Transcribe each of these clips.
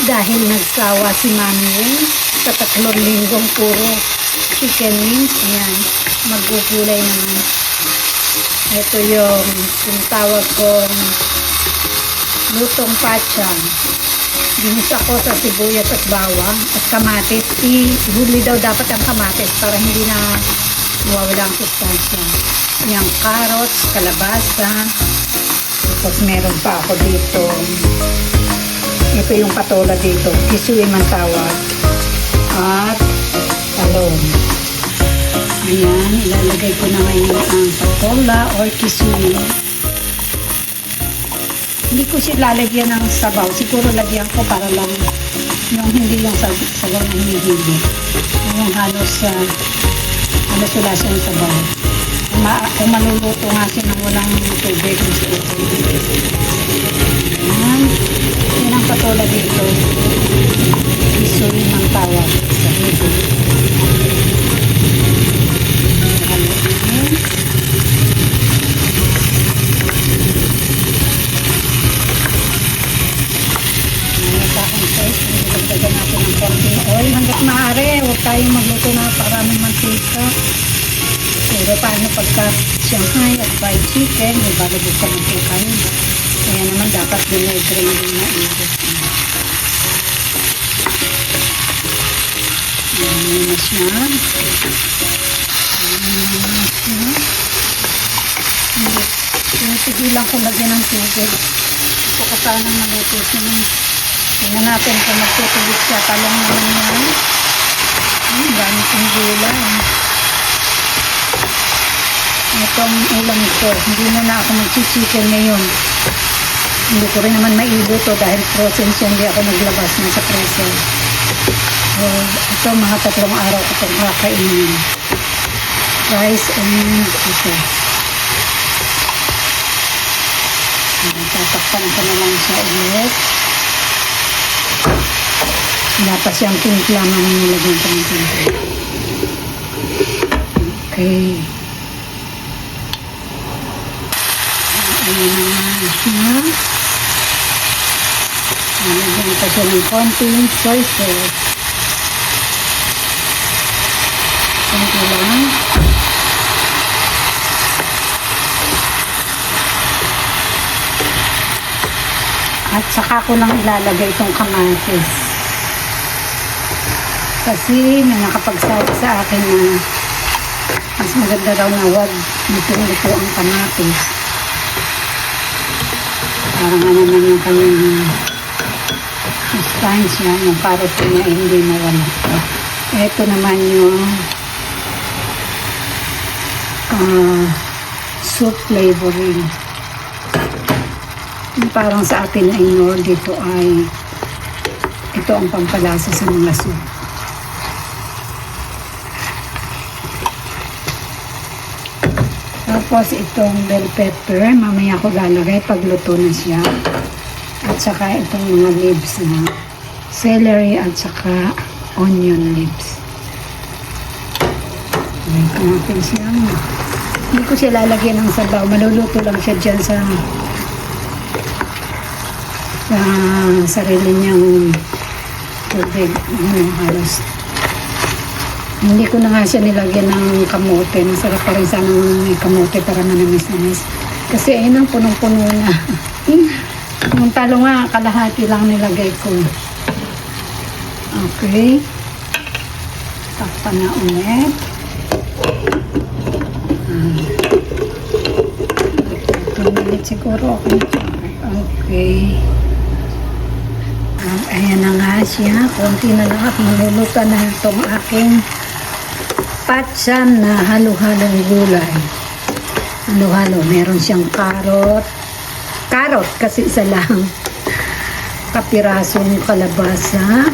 Dahil nagsawa si Mami Wing sa 3 linggong puro chicken wings. Ayan, magugulay naman. Ito yung tinatawag kong lutong pachang. Ginis ako sa sibuyas at bawang at kamatis. Ihuli daw dapat ang kamatis para hindi na mawawala ang sustansya. Yung carrots, kalabasa. Tapos meron pa ako dito. Ito yung patola dito. Kisuy man tawag. At talong. Ayan, ilalagay ko na ngayon ang patola or kisuy. Hindi ko siya lalagyan ng sabaw. Siguro lagyan ko para lang yung hindi yung sabaw na hinihili. Yung halos wala siyang sabaw. Kung maluluto nga siya ng walang tubig. Ayan. Yan ang patola dito. Isuwi ng tawag sa hibo. Dagdagan natin ng konting oil hanggat maaari. Huwag tayong magluto na paraming mantika. Pero paano pagka Shanghai at fried chicken, may balubog ka ng tukan. Kaya naman dapat dinay-drain din na init. Ayan na siya. Tinitigilan ko lagyan ng tubig. Ito ko sanang maluto siya. Tingnan natin kung magtutubig siya. Talong naman yan. Dami kong gulay. Itong ulam ko. Hindi na ako mag-chicken ngayon. Hindi ko rin naman mailuto dahil frozen siya. Hindi ako naglabas na sa freezer. So, ito mga 3 araw ko itong kakainin. Rice and ito. Tatakpan ko na lang siya ulit. Wala pa siyang timpla na nilagyan ko ng timpla. Okay. Ayan na siya. Nilagyan ko siya ng konting soy sauce. Konti lang. At saka ko lang ilalagay itong kamatis. Kasi may nakapagsabi sa akin na mas maganda daw na huwag luto ang kamatis. Parang ano naman yung kanyang sustansya, yung carrot niya hindi mawala. Ito naman yung soup flavoring. Parang sa atin ay dito ay ito ang pampalasa sa mga soup. Tapos itong bell pepper, mamaya ko lalagay pag luto na siya. At saka itong mga leaves na celery at saka onion leaves. May natin siya. Hindi ko siya lalagyan ng sabaw. Maluluto lang siya dyan sa sarili niyang tubig. Halos. Hindi ko na nga siya nilagyan ng kamote. Masarap pa rin sana may kamote para manamis-namis. Kasi ayun ang punong-puno na. Yung talo nga, kalahati lang nilagay ko. Okay. Takpan na ulit. 2 minutes siguro. Okay. Ayan na nga siya. Konti na lang at maluluto na itong aking patsan na halo-halong gulay. Halo-halo. Meron siyang carrot. Carrot kasi isa lang. Kapirasong kalabasa.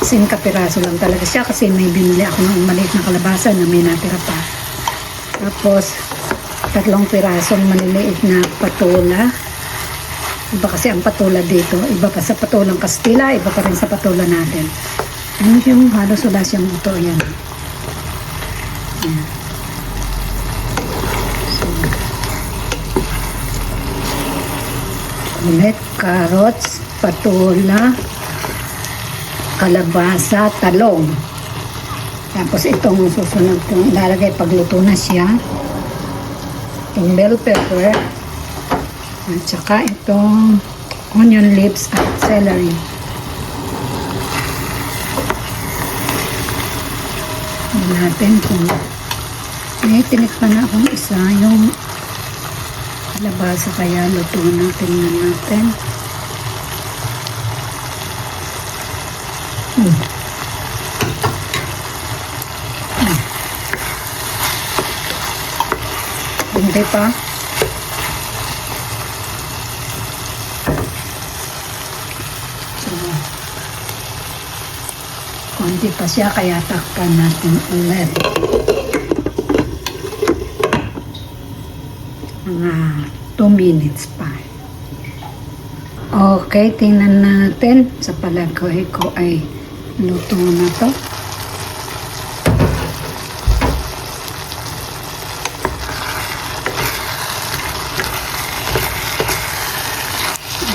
Kasing kapiraso lang talaga siya kasi may binili ako ng maliit na kalabasa na may natira pa. Tapos 3 pirasong maliliit na patola. Iba kasi ang patola dito. Iba pa sa patolang Kastila, iba pa rin sa patola natin. Ano yung halos wala siyang buto. Yan. Yan. So, ulit, carrots, patola, kalabasa, talong. Tapos itong susunod kong ilalagay pagluto na siya. Itong bell pepper. At saka itong onion leaves at celery. Tignan natin kung may tinikpan na akong isa yung kalabasa, kaya luto natin na natin. Hindi pa. So, konti pa siya, kaya takpan natin ulit. Mga 2 minutes pa. Okay, tingnan natin. Sa palagay ko ay luto na to.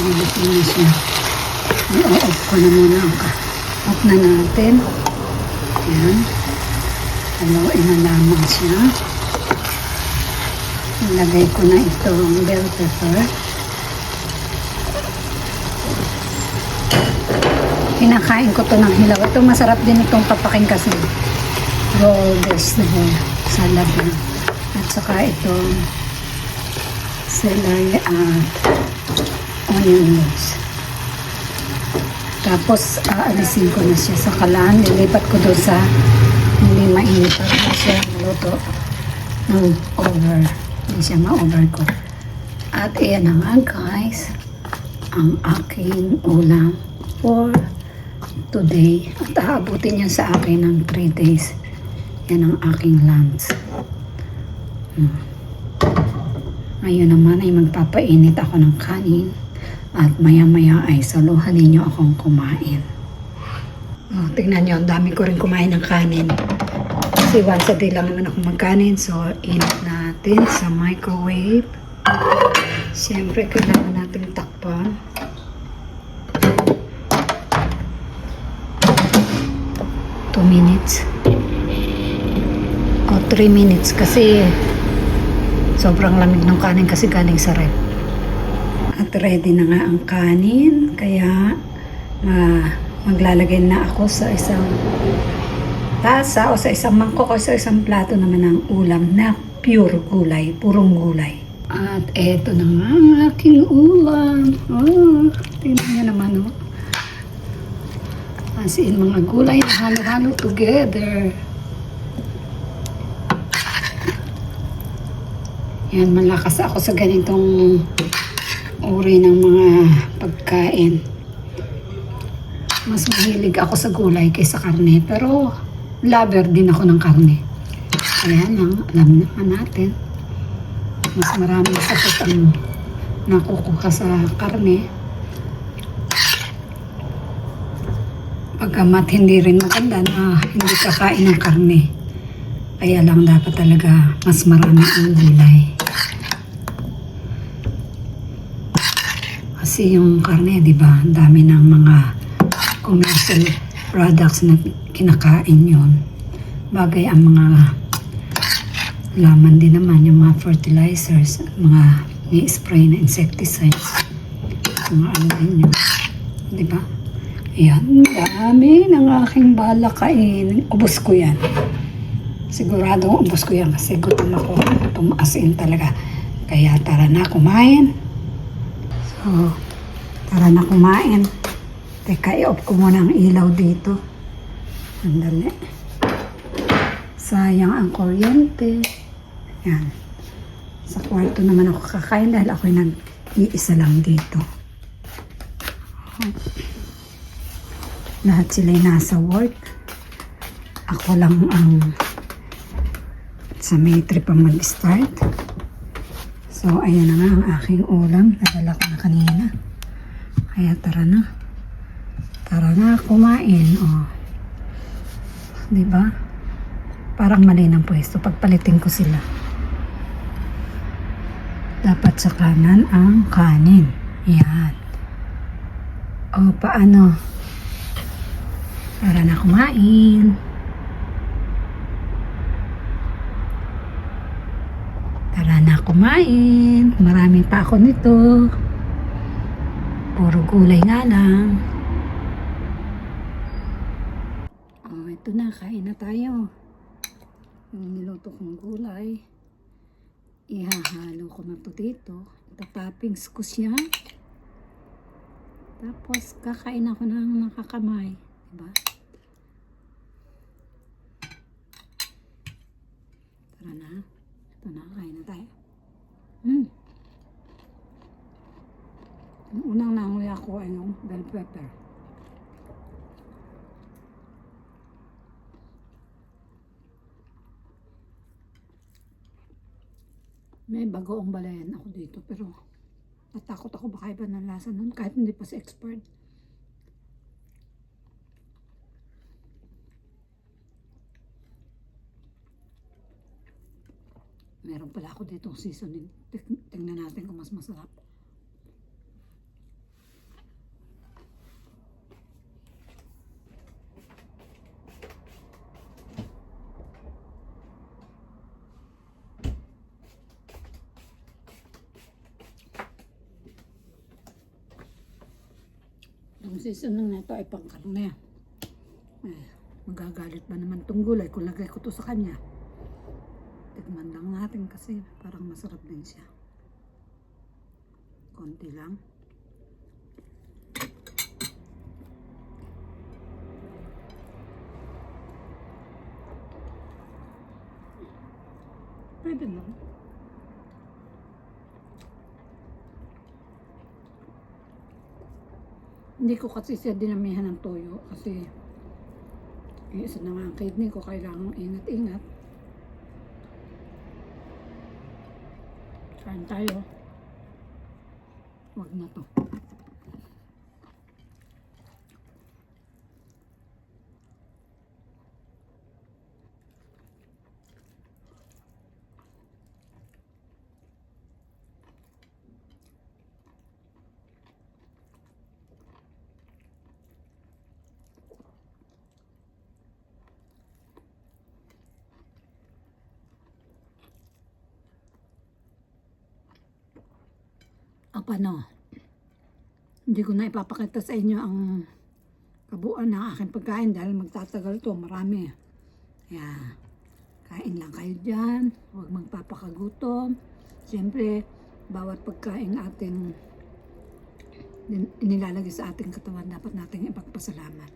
Luto na siya. I-off ko na muna. Off na natin. Ayan. Haluin na lamang siya. Ilagay ko na itong bell pepper. Kinakain ko to ng hilaw. Ito masarap din itong papakin kasi raw vegetable salad na. At saka itong celery at onion leaves. Tapos aalisin ko na siya sa kalan. Lilipat ko doon sa hindi mainit para na siya luto ng over. Hindi siya ma-overcook. At iyan na nga guys ang aking ulam for today. At aabutin niya sa akin ng 3 days. Yan ang aking lunch. Ngayon naman ay magpapainit ako ng kanin. At maya-maya ay saluhan ninyo akong kumain. Tingnan nyo, ang dami ko rin kumain ng kanin. Kasi once a day lang naman ako magkanin. So, init natin sa microwave. Siyempre, kailangan natin takpan. 2 minutes. O 3 minutes kasi sobrang lamig ng kanin kasi galing sa ref. At ready na nga ang kanin, kaya maglalagay na ako sa isang tasa o sa isang mangkok o sa isang plato naman ng ulam na pure gulay, purong gulay. At eto na nga ang aking ulam. Tingnan nyo naman, oh. As in, mga gulay na halo-halo together. Yan, malakas ako sa ganitong uri ng mga pagkain. Mas mahilig ako sa gulay kaysa karne, pero lover din ako ng karne. Kaya lang, alam naman natin, mas maraming sakit ang nakukuha sa karne. Pagkamat hindi rin maganda na hindi kakain ng karne. Kaya lang dapat talaga mas marami ang gulay. Kasi yung karne, di ba, ang dami ng mga commercial products na kinakain yon. Bagay ang mga laman din naman, yung mga fertilizers, mga ni-spray na insecticides. Mga ano din yun. Di ba? Ayan, dami ng aking balakain. Ubus ko yan. Siguradong ubus ko yan kasi gutom ako. Tumasin talaga. Kaya tara na kumain. So, tara na kumain. Teka, i-off ko muna ang ilaw dito. Andali. Sayang ang kuryente. Yan. Sa kwarto naman ako kakain dahil ako'y nag-iisa lang dito. Lahat sila'y nasa work. Ako lang ang sa may trip ang mag-start. So, ayan na nga ang aking ulam. Nadala ko na kanina. Kaya tara na. Tara na, kumain. O. Diba? Parang mali ng pwesto. Pagpalitin ko sila. Dapat sa kanan ang kanin. Yan. O, paano? Para na kumain. Tara na kumain. Marami pa ako nito. Puro gulay nga lang. Oh, ito na. Kain na tayo. Yung niluto kong gulay. Ihahalo ko na to dito. Tatappings ko siya. Tapos, kakain ako ng nakakamay. Diba? Tara na. Ito na, kain na tayo. Yung unang nanguya ko ay yung bell pepper. May bagoong balayan ako dito, pero natakot ako baka iba ng lasa nun kahit hindi pa sa expired. Meron pala ako dito seasoning. Tingnan natin kung mas masarap. Yung seasoning na ito ay pangkarne. Magagalit ba naman itong gulay kung lagay ko to sa kanya? Tikman lang natin kasi parang masarap din siya. Konti lang. Pwede lang. Hindi ko kasi siya dinamihan ng toyo kasi isa na nga ang kidney ko, kailangan ingat-ingat. Kain tayo. Huwag na to. Paano? Hindi ko na ipapakita sa inyo ang kabuuan ng aking pagkain dahil magtatagal to, marami. Kaya, kain lang kayo dyan. Huwag magpapakagutom. Siyempre, bawat pagkain ating inilalagay sa ating katawan, dapat nating ipagpasalamat.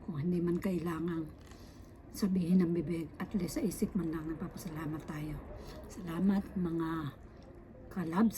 Kung hindi man kailangang sabihin ng bibig, at least sa isip man lang nagpapasalamat tayo. Salamat mga kalabs.